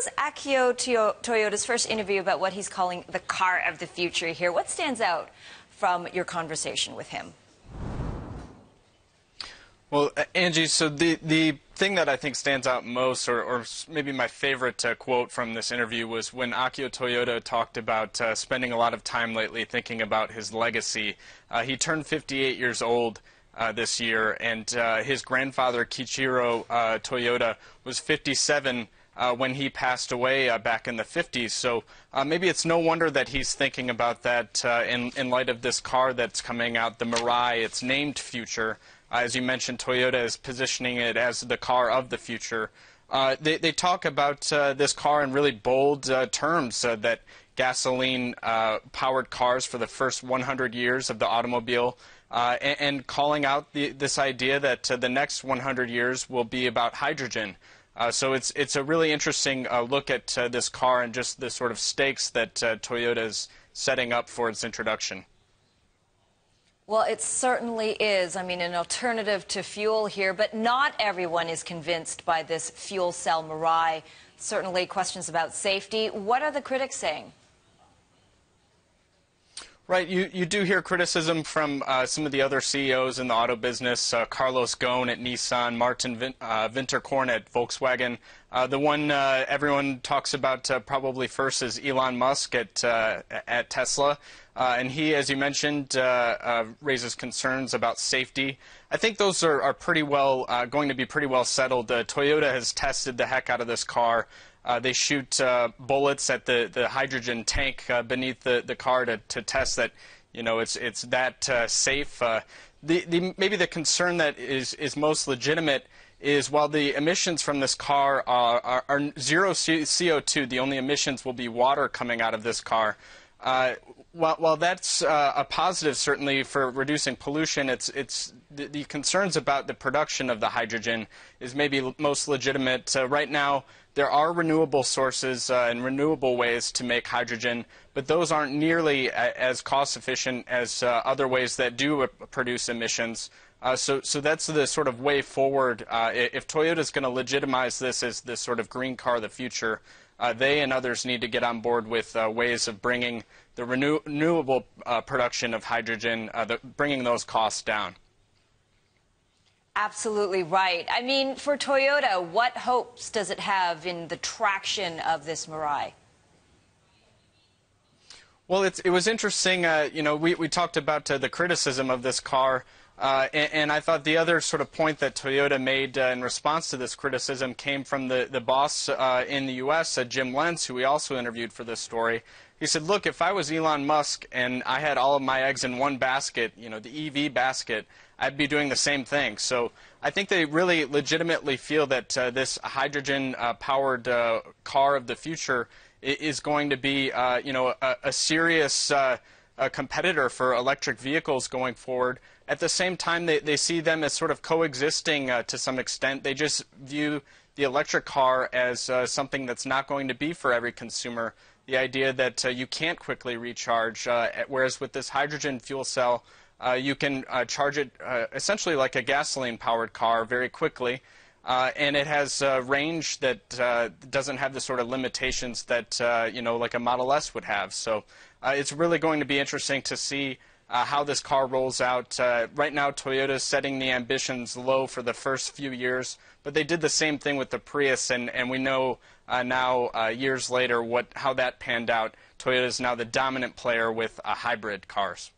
was Akio Toyoda's first interview about what he's calling the car of the future here? What stands out from your conversation with him? Well, Angie, so the thing that I think stands out most, or maybe my favorite quote from this interview, was when Akio Toyoda talked about spending a lot of time lately thinking about his legacy. He turned 58 years old this year, and his grandfather, Kiichiro Toyoda, was 57 when he passed away back in the 50s. So maybe it's no wonder that he's thinking about that in light of this car that's coming out, the Mirai. It's named Future. As you mentioned, Toyota is positioning it as the car of the future. They talk about this car in really bold terms, that gasoline-powered cars for the first 100 years of the automobile, and calling out this idea that the next 100 years will be about hydrogen. So it's a really interesting look at this car and just the sort of stakes that Toyota is setting up for its introduction. Well, it certainly is. I mean, an alternative to fuel here, but not everyone is convinced by this fuel cell Mirai. Certainly questions about safety. What are the critics saying? Right, you do hear criticism from some of the other CEOs in the auto business, Carlos Ghosn at Nissan, Martin Winterkorn at Volkswagen. The one everyone talks about probably first is Elon Musk at Tesla. And he, as you mentioned, raises concerns about safety. I think those are pretty well going to be pretty well settled. Toyota has tested the heck out of this car. They shoot bullets at the hydrogen tank beneath the car to test that, you know, it's that safe. Maybe the concern that is most legitimate is while the emissions from this car are zero CO2, the only emissions will be water coming out of this car. While that's a positive certainly for reducing pollution, it's the concerns about the production of the hydrogen is maybe most legitimate. Right now, there are renewable sources and renewable ways to make hydrogen, but those aren't nearly as cost efficient as other ways that do produce emissions. So that's the sort of way forward. If Toyota is going to legitimize this as this sort of green car of the future, they and others need to get on board with ways of bringing the renewable production of hydrogen, bringing those costs down. Absolutely right. I mean, for Toyota, what hopes does it have in the traction of this Mirai? Well, it was interesting. You know, we talked about the criticism of this car. And I thought the other sort of point that Toyota made in response to this criticism came from the boss in the U.S., Jim Lentz, who we also interviewed for this story. He said, look, if I was Elon Musk and I had all of my eggs in one basket, you know, the EV basket, I'd be doing the same thing. So I think they really legitimately feel that this hydrogen-powered car of the future is going to be, you know, a serious competitor for electric vehicles going forward. At the same time, they see them as sort of coexisting to some extent. They just view the electric car as something that's not going to be for every consumer. The idea that you can't quickly recharge, whereas with this hydrogen fuel cell, you can charge it essentially like a gasoline-powered car very quickly. And it has range that doesn't have the sort of limitations that, you know, like a Model S would have. So it's really going to be interesting to see how this car rolls out. Right now, Toyota is setting the ambitions low for the first few years, but they did the same thing with the Prius, and we know now, years later, how that panned out. Toyota is now the dominant player with hybrid cars.